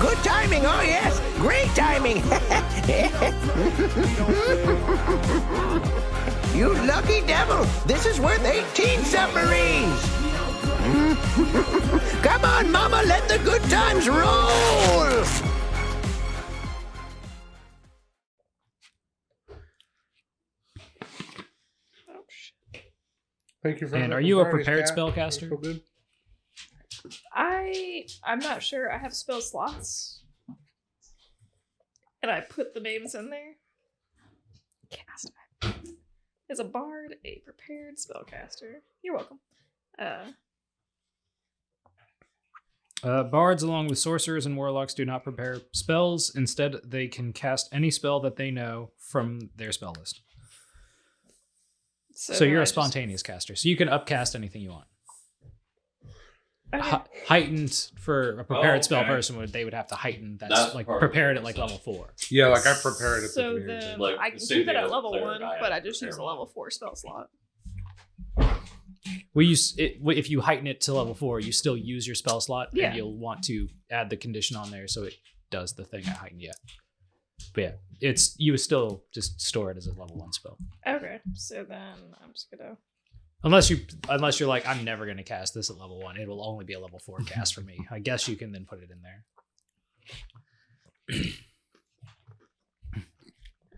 Good timing, oh yes. Great timing. You lucky devil. This is worth 18 submarines. Come on, Mama, let the good times roll. Thank you for And are you a prepared spellcaster? I'm not sure. I have spell slots. And I put the names in there. Cast. As a bard, a prepared spellcaster. You're welcome. Bards, along with sorcerers and warlocks, do not prepare spells. Instead, they can cast any spell that they know from their spell list. So you're a spontaneous caster. So you can upcast anything you want. Okay. Heightened for a prepared spell person, they would have to heighten that's like prepared at like level 4. Yeah, like I prepared it. So then I can keep it at level 1, but I just use a level 4 spell slot. If you heighten it to level 4, you still use your spell slot, and you'll want to add the condition on there so it does the thing at heighten. Yeah, but yeah, you would still just store it as a level 1 spell. Okay, so then I'm just gonna. Unless you're like, I'm never gonna cast this at level 1. It will only be a level 4 cast for me. I guess you can then put it in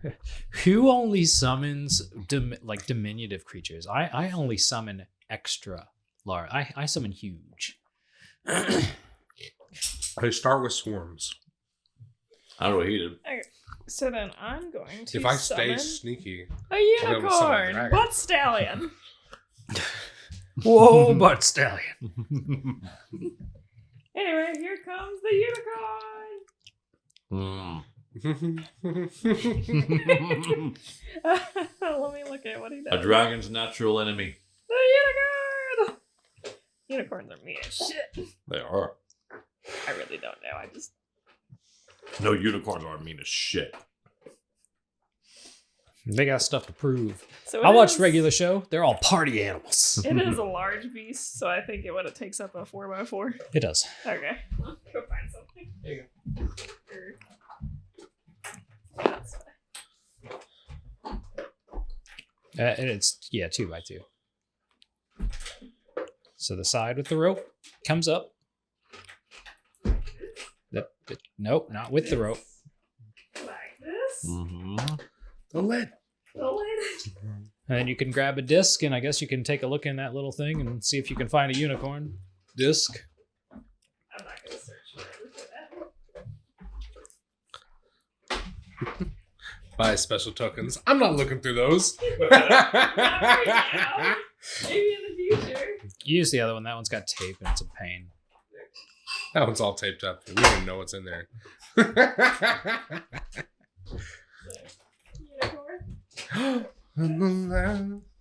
there. Who only summons diminutive creatures? I only summon extra large. I summon huge. I start with swarms. I don't know what he did. Okay, so then I'm going to. If I summon stay sneaky, a unicorn, butt stallion. Whoa, butt stallion. Anyway, here comes the unicorn. Let me look at what he does. A dragon's natural enemy. The unicorn! Unicorns are mean as shit. They are. I really don't know. I just. No, unicorns are mean as shit. They got stuff to prove. So I watched regular show. They're all party animals. It is a large beast, so I think it takes up a 4x4. It does. Okay. Go find something. There you That's go. And it's 2x2. So the side with the rope comes up. Nope, not with the rope. Like this. Mm-hmm. The lid. The lid. And then you can grab a disc, and I guess you can take a look in that little thing and see if you can find a unicorn disc. I'm not going to search for that. Buy special tokens. I'm not looking through those. Not right now. Maybe in the future. Use the other one. That one's got tape, and it's a pain. That one's all taped up. We don't even know what's in there. Unicorn.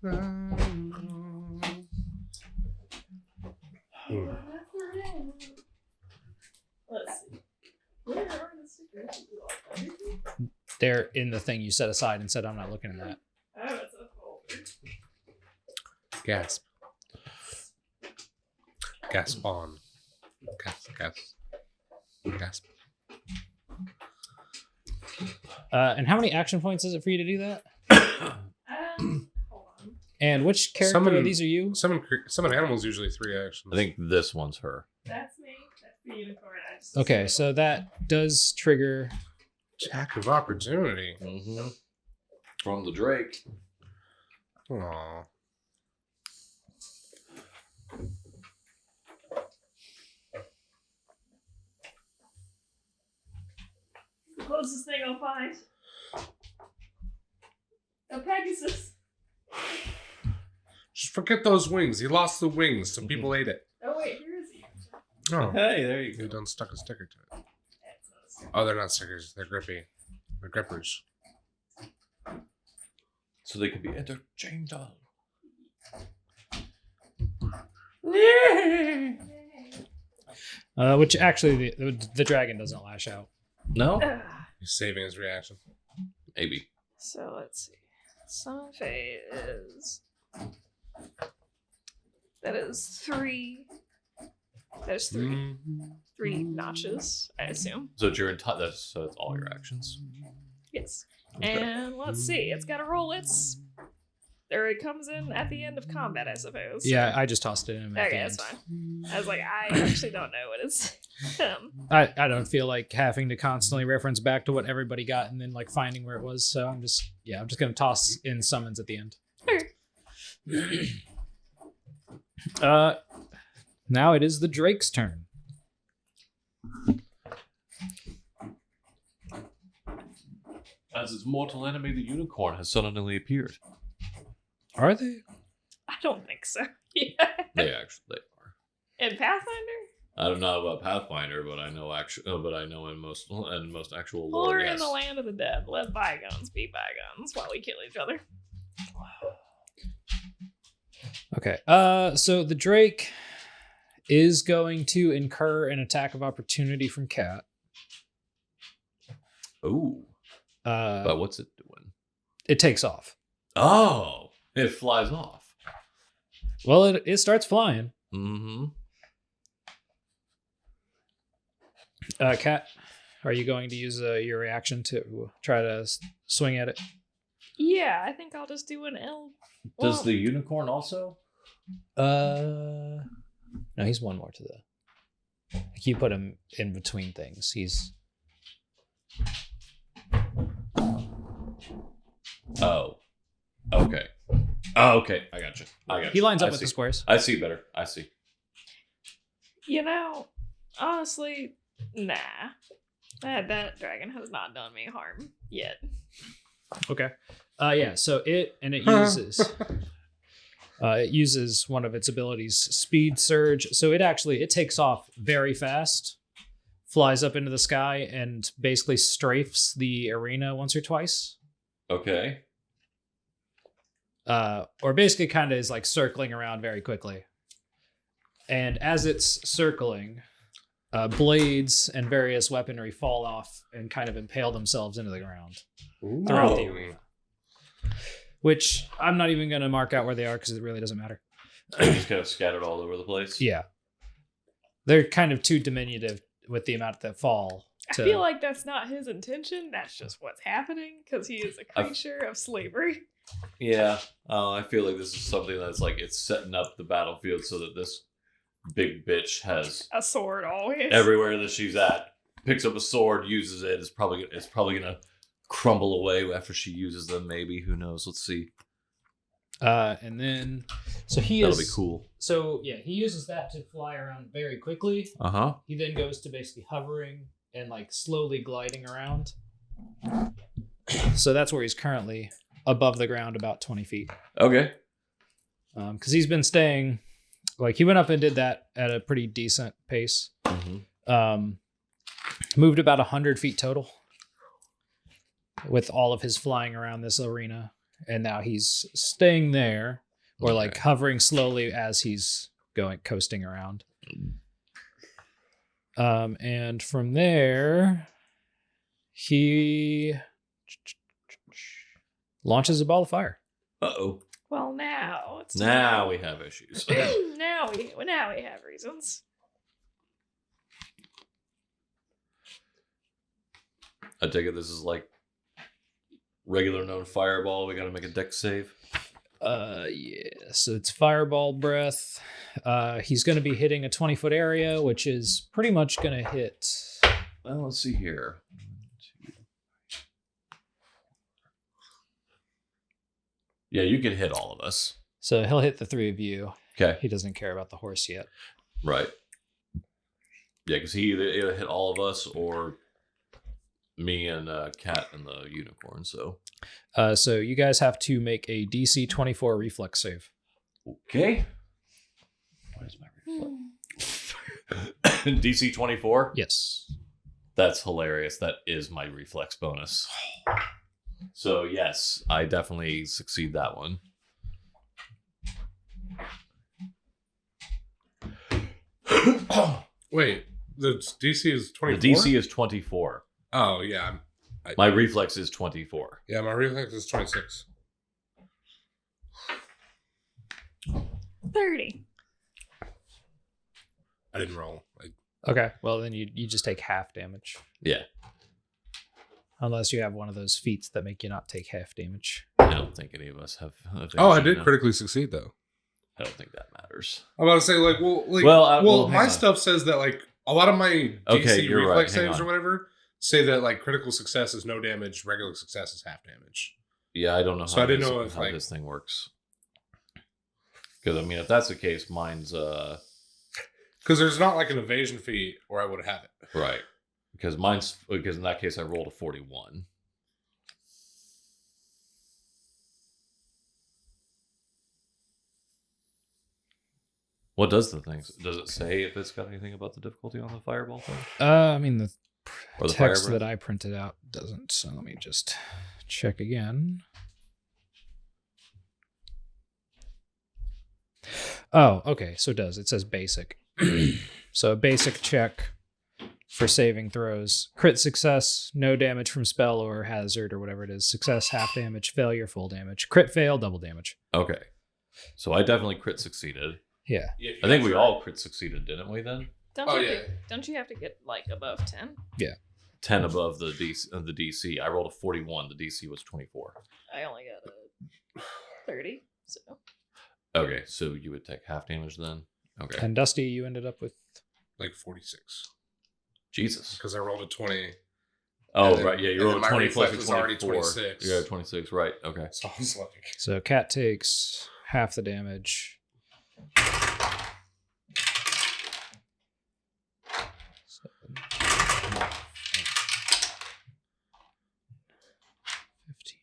Let's see. Where are the stickers? They're in the thing you set aside and said, I'm not looking at that. Oh, it's a folder. Gasp. Gasp on. Gasp. And how many action points is it for you to do that? Hold on. And which character of these are you? Summon animals usually 3 actions. I think this one's her. That's me. That's the unicorn. I just Okay, so that does trigger. Jack of opportunity. Mm-hmm. From the Drake. Aww. the closest thing I'll find. A Pegasus. Just forget those wings. He lost the wings. Some people ate it. Oh wait, here is he. Oh. Hey, there you You go. done stuck a sticker to it. Oh, they're not stickers. They're grippy. They're grippers. So they can be interchangeable. Which actually, the dragon doesn't lash out. No? He's saving his reaction. Maybe. So let's see. Summon Fae is. That is 3. There's three notches, I assume. So it's your entire. So it's all your actions. Yes. Okay. And let's see. It's got to roll its. Or it comes in at the end of combat, I suppose. Yeah, I just tossed it in. Okay, that's fine. I was like, I actually don't know what it's. I don't feel like having to constantly reference back to what everybody got and then like finding where it was. So I'm just gonna toss in summons at the end. Now it is the Drake's turn. As its mortal enemy, the unicorn has suddenly appeared. Are they? I don't think so. Yeah. They are. In Pathfinder? I don't know about Pathfinder, but I know in most actual Well, lore. we're Yes. in the land of the dead. Let bygones be bygones while we kill each other. Okay. So the Drake is going to incur an attack of opportunity from Cat. Ooh. But what's it doing? It takes off. Oh, it flies off. Well, it starts flying. Mm-hmm. Cat, are you going to use your reaction to try to swing at it? Yeah, I think I'll just do an L. Does the unicorn also? No, he's one more to the. Like you put him in between things. He's. Oh. Okay. Oh, okay. I got you. He lines up I with see. the squares. I see better. I see. You know, honestly, nah. That dragon has not done me harm yet. Okay. Yeah. So it uses one of its abilities, Speed Surge. So it takes off very fast, flies up into the sky, and basically strafes the arena once or twice. Okay. Or basically kind of is like circling around very quickly. And as it's circling, blades and various weaponry fall off and kind of impale themselves into the ground throughout the arena. Which I'm not even going to mark out where they are because it really doesn't matter. They're just kind of scattered all over the place. Yeah. They're kind of too diminutive with the amount that fall. I feel like that's not his intention. That's just what's happening because he is a creature of slavery. Yeah. I feel like this is something that's like it's setting up the battlefield so that this big bitch has A sword always. everywhere that she's at. Picks up a sword, uses it. It's probably gonna crumble away after she uses them. Maybe, who knows? Let's see. And then, so That'll be cool. So yeah, he uses that to fly around very quickly. Uh-huh. He then goes to basically hovering and like slowly gliding around. So that's where he's currently above the ground, about 20 feet. Okay. Because he's been staying, like he went up and did that at a pretty decent pace. Mm-hmm. Moved about 100 feet total with all of his flying around this arena. And now he's staying there or like hovering slowly as he's coasting around. And from there, he launches a ball of fire. Uh-oh. Well, now it's Now we have issues. now we have reasons. I take it this is like regular known fireball. We gotta make a dex save. Yeah. So it's fireball breath. He's going to be hitting a 20-foot area, which is pretty much going to hit. Well, let's see here. 1, 2. Yeah, you can hit all of us. So he'll hit the three of you. Okay. He doesn't care about the horse yet. Right. Yeah, because he either hit all of us or me and Cat and the unicorn. So you guys have to make a DC 24 reflex save. okay. What is my reflex? DC 24. Yes. That's hilarious. That is my reflex bonus. So yes, I definitely succeed that one. Wait, the DC is 24? The DC is 24. Oh, yeah. My reflex is 24. Yeah, my reflex is 26. 30. I didn't roll. Okay, well then you just take half damage. Yeah. Unless you have one of those feats that make you not take half damage. I don't think any of us have. I did critically succeed though. I don't think that matters. I'm about to say my hang on. stuff says that like a lot of my DC you're reflex right. Hang saves or on. whatever say that like critical success is no damage, regular success is half damage. Yeah, I don't know So how, I didn't know if, how like- this thing works. Because I mean, if that's the case, mine's Because there's not like an evasion feat, or I would have it. right. Because in that case I rolled a 41. What does the thing? Does it say if it's got anything about the difficulty on the fireball thing? I mean the Or the text fire that I printed out doesn't. So let me just check again. Oh, okay. So it does. It says basic. So a basic check for saving throws. Crit success, no damage from spell or hazard or whatever it is. Success, half damage. Failure, full damage. Crit fail, double damage. Okay. So I definitely crit succeeded. Yeah. I think we all crit succeeded, didn't we then? Don't you have to get like above 10? 10 above the DC. I rolled a 41. The DC was 24. I only got a 30, so. Okay, so you would take half damage then? Okay. And Dusty, you ended up with Like 46. Jesus. Because I rolled a 20. Oh, And then- right. Yeah, you and rolled then a my 20 plus reflex a was already 24. 26. Yeah, 26. Right. Okay. So I was like, so Cat takes half the damage. 7, 15.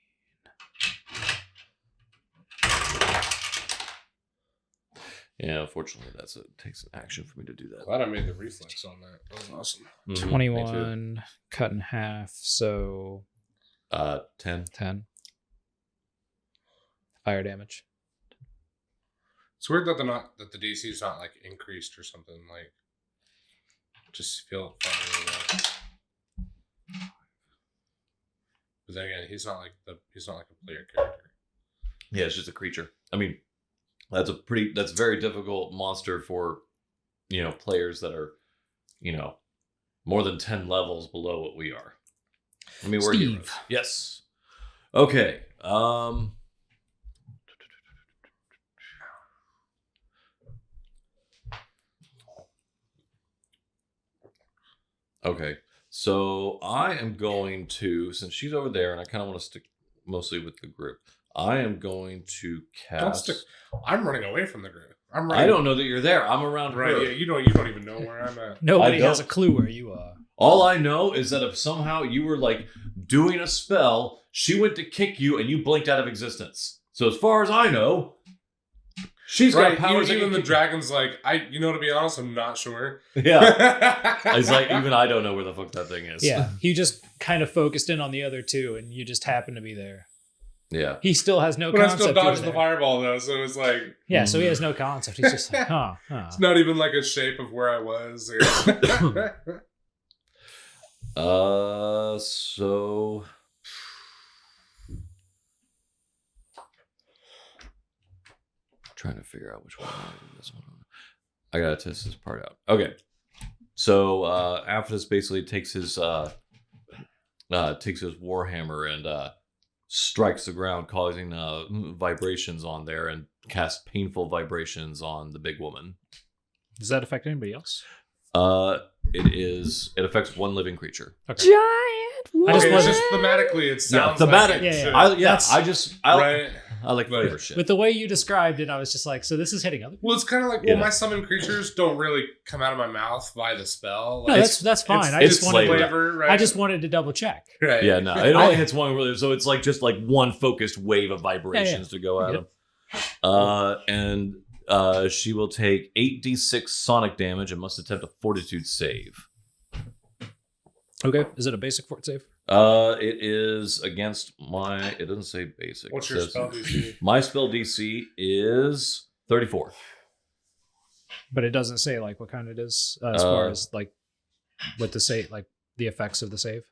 Yeah, unfortunately, it takes an action for me to do that. glad I made the reflex on that. That was awesome. Mhm, me too. 21 cut in half, so 10. 10 fire damage. It's weird that the DC is not like increased or something. Like, just feel funny really well. But then again, he's not like a player character. Yeah, it's just a creature. I mean, that's very difficult monster for, players that are, more than 10 levels below what we are. I mean, we're Steve. heroes. Yes. Okay. Okay. So I am going to, since she's over there, and I kind of want to stick mostly with the group, I am going to cast. Don't stick. I'm running away from the group. I'm running. I don't know that you're there. I'm around Right? her. Yeah, you don't even know where I'm at. Nobody I has a don't- clue where you are. All I know is that if somehow you were like doing a spell, she went to kick you and you blinked out of existence. So as far as I know, she's got Right? powers. that Even can the kick- dragon's like, to be honest, I'm not sure. Yeah. It's like even I don't know where the fuck that thing is. Yeah, he just kind of focused in on the other two, and you just happen to be there. Yeah. He still has no But I concept. still you were dodged the there. fireball though, so it's like Yeah, so he has no concept. He's just like, huh. it's not even like a shape of where I was. Or... So trying to figure out which one I want to do this one. I gotta test this part out. Okay. So Aphrodite basically takes his warhammer and strikes the ground, causing vibrations on there, and casts painful vibrations on the big woman. Does that affect anybody else? It affects one living creature. Okay. Giant I just Okay, it's wasn't- just thematically, it sounds thematic. like it Yeah, yeah. should. That's- I like Right. flavor shit. With the way you described it, I was just like, so this is hitting other people? Well, it's kind of like, Yeah. my summon creatures don't really come out of my mouth via the spell. No, Like, that's fine. it's- I just it's wanted flavor. flavor, right? I just wanted to double check. right. Yeah, no, it only hits one really, so it's like just like one focused wave of vibrations to go at Yep. him. And she will take 8d6 sonic damage and must attempt a fortitude save. Okay. Is it a basic fort save? It is against my. It doesn't say basic. What's It your says- spell DC? My spell DC is 34. But it doesn't say like what kind it is as far as like what to say, like the effects of the save.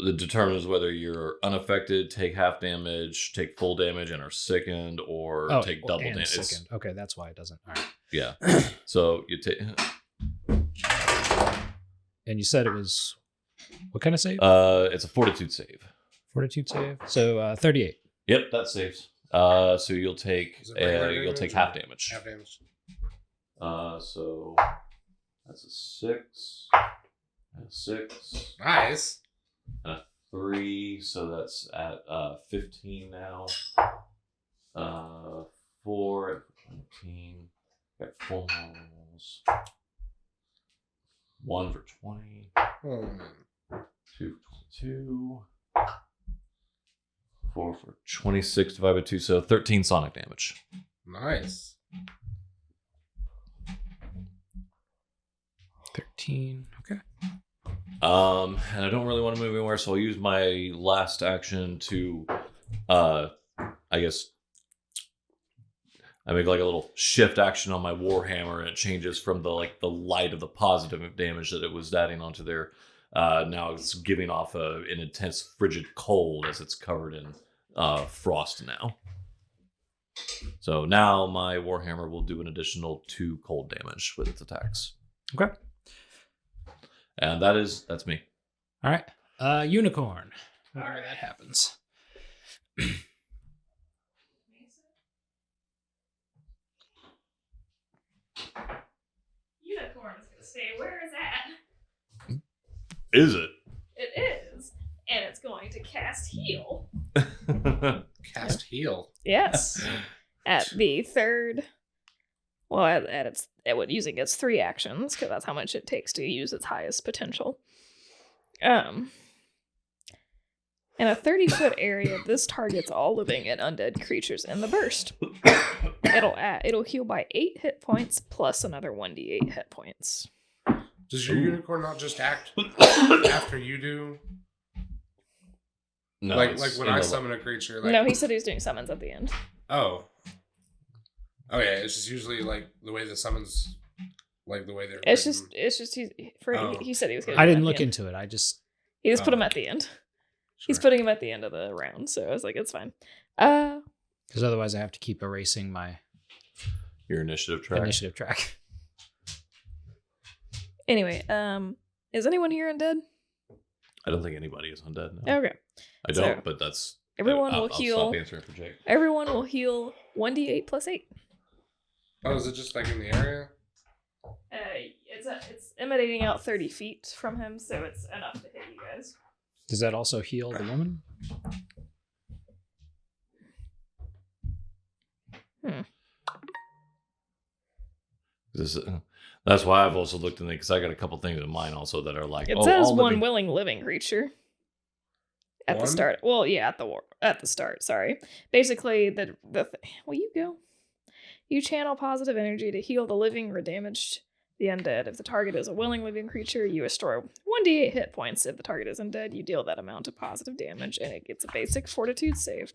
It determines whether you're unaffected, take half damage, take full damage, and are sickened, or take double and damage. sickened. Okay, that's why it doesn't. All right. Yeah. So you take. And you said it was what kind of save? It's a fortitude save. Fortitude save. So 38. Yep, that saves. So you'll take Is it regular you'll take damage half damage. Half damage. So that's a 6, and a 6, Nice. and a 3. So that's at 15 now. 4, 19. Got 4 rolls. 1 for 20. 2 for 22. 4 for 26 divided by 2. So 13 sonic damage. Nice. 13. Okay. And I don't really want to move anywhere, so I'll use my last action to, I guess, I make like a little shift action on my Warhammer, and it changes from the light of the positive damage that it was adding onto there. Now it's giving off an intense frigid cold as it's covered in frost now. So now my Warhammer will do an additional 2 cold damage with its attacks. Okay. And that's me. All right. Unicorn. Whenever that happens. Unicorn is gonna say, "Where is that?" Is it? It is, and it's going to cast heal. Cast heal. Yes, at the third. Well, using its 3 actions, because that's how much it takes to use its highest potential. In a 30-foot area, this targets all living and undead creatures in the burst. It'll heal by 8 hit points plus another 1d8 hit points. Does your unicorn not just act after you do? No, like when I summon a creature. Like, No, he said he was doing summons at the end. Oh. Oh yeah, it's just usually like the way the summons, like the way they're. It's written. just he said he was. I didn't look into it. I just. He just put him at the end. He's Sure. putting him at the end of the round, so I was like, it's fine. Because otherwise I have to keep erasing my your initiative track. initiative track. Anyway, is anyone here undead? I don't think anybody is undead now. Okay. I don't, So, but that's everyone will I'll heal. Stop answering for Jake. Everyone will heal 1d8 plus 8. Oh, is it just like in the area? It's emanating out 30 feet from him, so it's enough to hit you guys. Does that also heal the woman? That's why I've also looked in there, because I got a couple things in mind also that are like It says all one living- willing living creature at the One? start. Well, yeah, at the start. Sorry. Basically, will you go? You channel positive energy to heal the living or damaged the undead. If the target is a willing living creature, you restore 1d8 hit points. If the target is undead, you deal that amount of positive damage, and it gets a basic fortitude save.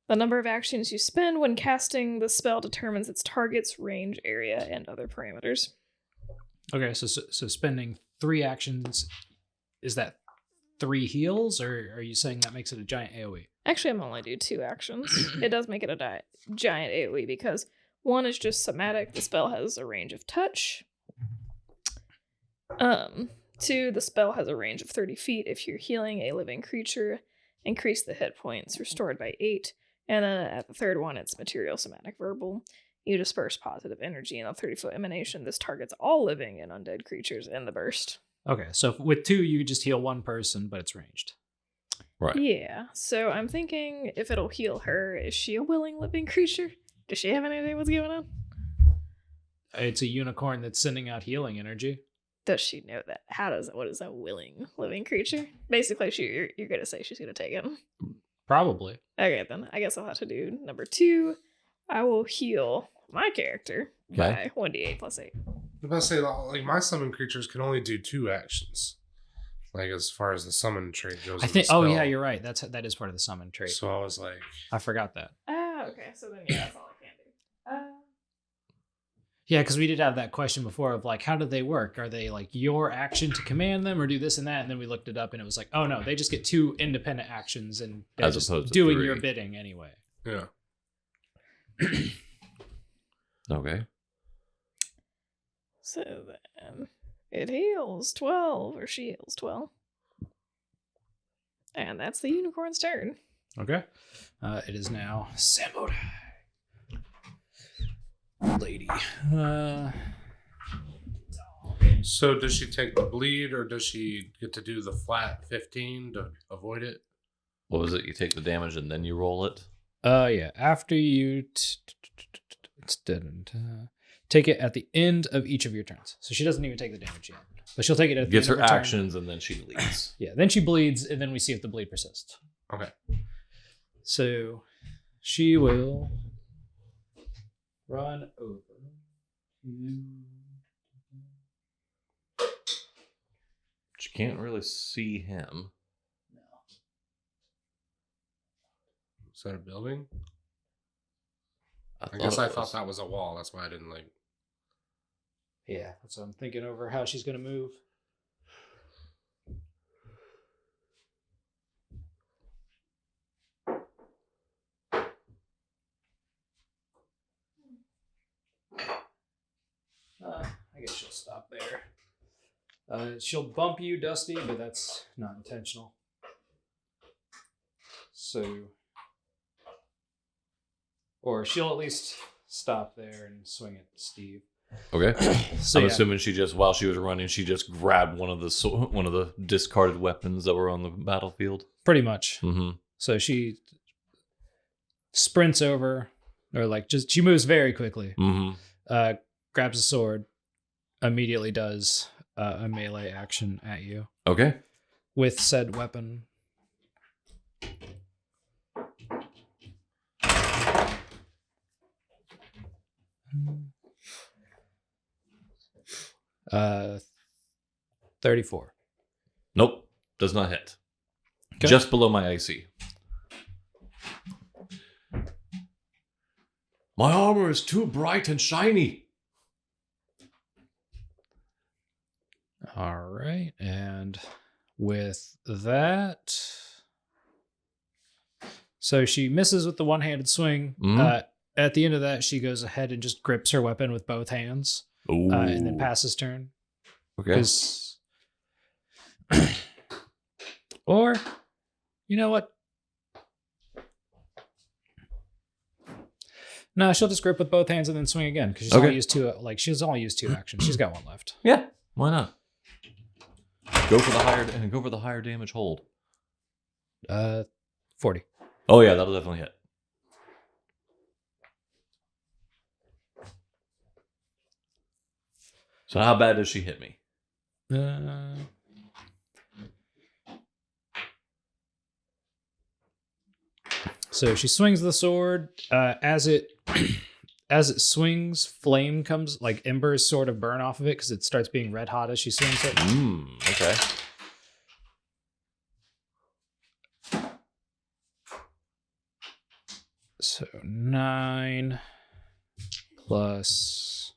The number of actions you spend when casting the spell determines its target's range, area, and other parameters. Okay, so spending 3 actions, is that 3 heals, or are you saying that makes it a giant AoE? Actually, I'm only do 2 actions. It does make it a giant AoE because 1 is just somatic. The spell has a range of touch. 2, the spell has a range of 30 feet. If you're healing a living creature, increase the hit points restored by 8. And then at the third one, it's material, somatic, verbal. You disperse positive energy in a 30-foot emanation. This targets all living and undead creatures in the burst. Okay, so with 2, you just heal 1 person, but it's ranged. Right. Yeah, so I'm thinking if it'll heal her, is she a willing living creature? Does she have any idea what's going on? It's a unicorn that's sending out healing energy. Does she know that? What is a willing living creature? Basically, you're going to say she's going to take it. Probably. Okay, then I guess I'll have to do number 2. I will heal my character by 1d8 plus 8. I was about to say, like, my summon creatures can only do 2 actions. Like, as far as the summon trait goes. I in the think. spell. Oh yeah, you're right. That is part of the summon trait. So I was like, I forgot that. Ah, okay, so then yeah, that's all I can do. Yeah, because we did have that question before of like, how do they work? Are they like your action to command them or do this and that? And then we looked it up and it was like, oh no, they just get 2 independent actions and they're As just opposed to doing 3. your bidding anyway. Yeah. Okay. So then it heals 12, or she heals 12. And that's the unicorn's turn. Okay. It is now Samurai. Lady. So does she take the bleed or does she get to do the flat 15 to avoid it? What was it? You take the damage and then you roll it? Yeah. After you take it at the end of each of your turns. So she doesn't even take the damage yet. But she'll take it at the Gets end her of her actions and then she bleeds. Yeah, then she bleeds, and then we see if the bleed persists. Okay. So she will run over. She can't really see him. Is that a building? I thought guess it I was. thought that was a wall. That's why I didn't like. Yeah, that's what I'm thinking over how she's going to move. I guess she'll stop there. She'll bump you, Dusty, but that's not intentional. So, or she'll at least stop there and swing at Steve. Okay. So I'm yeah. assuming she just, while she was running, she just grabbed one of the discarded weapons that were on the battlefield. Pretty much. Mm-hmm. So she sprints over, or like just she moves very quickly. Mm-hmm. Grabs a sword, immediately does a melee action at you Okay. with said weapon. Uh, 34. Nope. Does not hit. Okay. Just below my AC. My armor is too bright and shiny. All right, and with that, so she misses with the one-handed swing. Mhm. At the end of that, she goes ahead and just grips her weapon with both hands, Ooh. and then passes turn. Okay. 'Cause- or, you know what? No, she'll just grip with both hands and then swing again because she's Okay. only used 2. Like she's only used 2 actions. She's got 1 left. Yeah. Why not? Go for the higher damage hold. 40. Oh yeah, that'll definitely hit. So how bad does she hit me? So she swings the sword. As it swings, flame comes, like embers sort of burn off of it because it starts being red hot as she swings it. Okay. So 9 plus.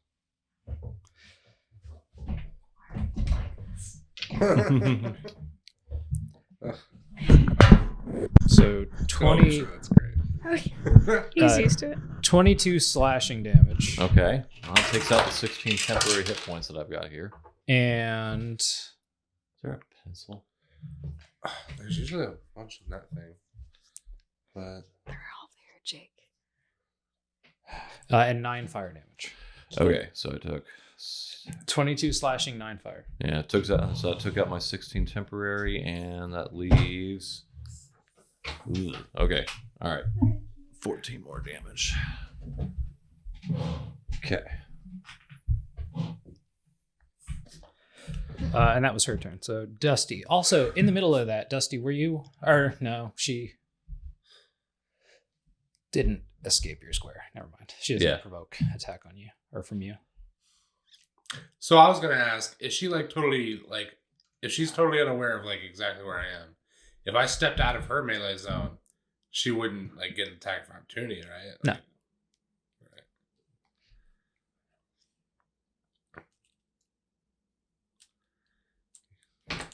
So 20, That's great. He's used to it. 22 slashing damage. Okay. Well, that takes out the 16 temporary hit points that I've got here. And Is there a pencil? There's usually a bunch in that thing, but They're all there, Jake. and 9 fire damage. Okay, so I took 22 slashing, 9 fire. yeah, it took that. So I took out my 16 temporary, and that leaves. Ooh, okay, all right, 14 more damage. Okay. And that was her turn. So Dusty. Also, in the middle of that, Dusty, were you? Or no, she didn't escape your square. Never mind. She doesn't provoke attack on you or from you. so I was gonna ask, is she like totally like, if she's totally unaware of like exactly where I am, if I stepped out of her melee zone, she wouldn't like get an attack of opportunity, right? No. Like, right.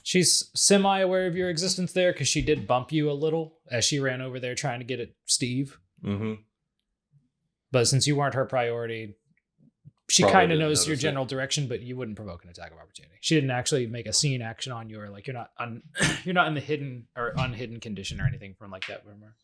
She's semi-aware of your existence there because she did bump you a little as she ran over there trying to get at Steve. Mm-hmm. But since you weren't her priority, she Probably kind of didn't knows your notice general direction, but you wouldn't provoke an attack of opportunity. She didn't actually make a scene action on you, or like you're not in the hidden or unhidden condition or anything from like that. Remember?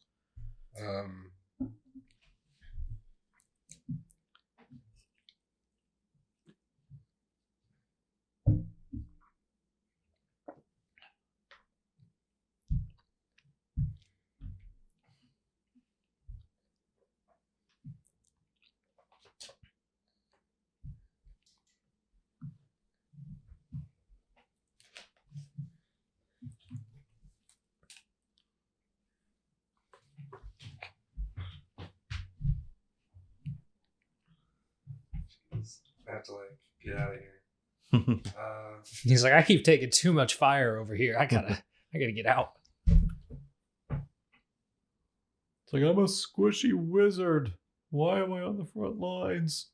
I have to like get out of here. He's like, I keep taking too much fire over here. I gotta get out. It's like, I'm a squishy wizard. Why am I on the front lines?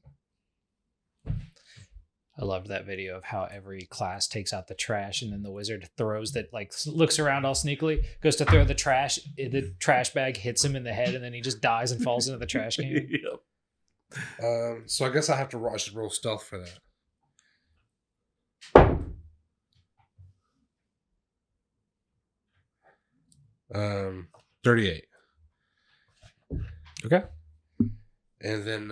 I loved that video of how every class takes out the trash and then the wizard throws that, like looks around all sneakily, goes to throw the trash bag hits him in the head and then he just dies and falls into the trash can. Yep. So I guess I have to I should roll stealth for that. 38. Okay. And then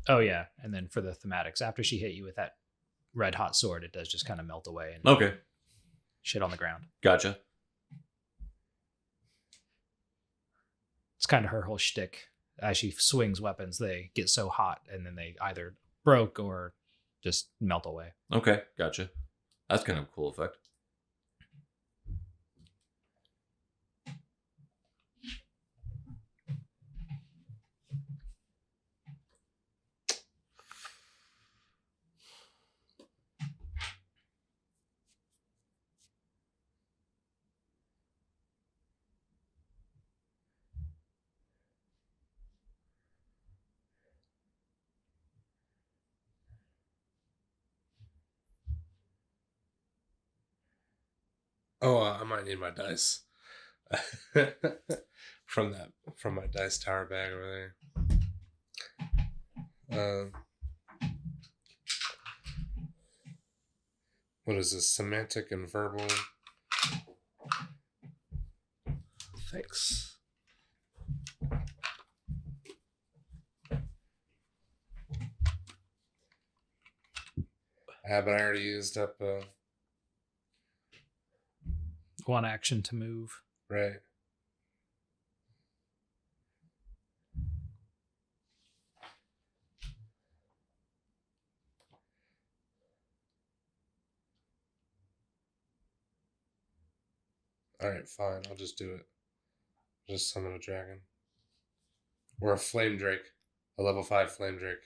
Oh yeah, and then for the thematics, after she hit you with that red hot sword, it does just kind of melt away and Okay. shit on the ground. Gotcha. It's kind of her whole shtick. As she swings weapons, they get so hot and then they either broke or just melt away. Okay. Gotcha. That's kind of a cool effect. I might need my dice from my dice tower bag over there. What is this? Semantic and verbal. Thanks. But I already used up. One action to move. Right. Alright, fine. I'll just do it. Just summon a dragon. Or a flame drake. A level 5 flame drake.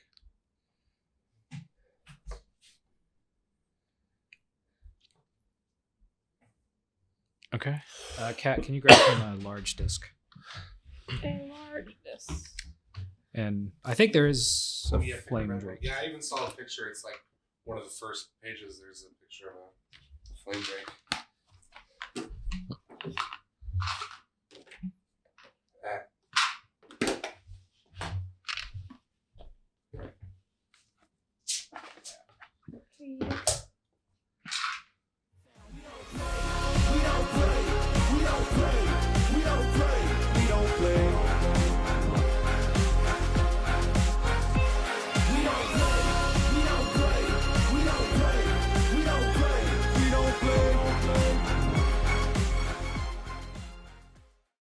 Okay. Kat, can you grab him a large disc? A large disc. And I think there is a flame drake. Yeah, I even saw a picture. It's like one of the first pages. There's a picture of a flame drake.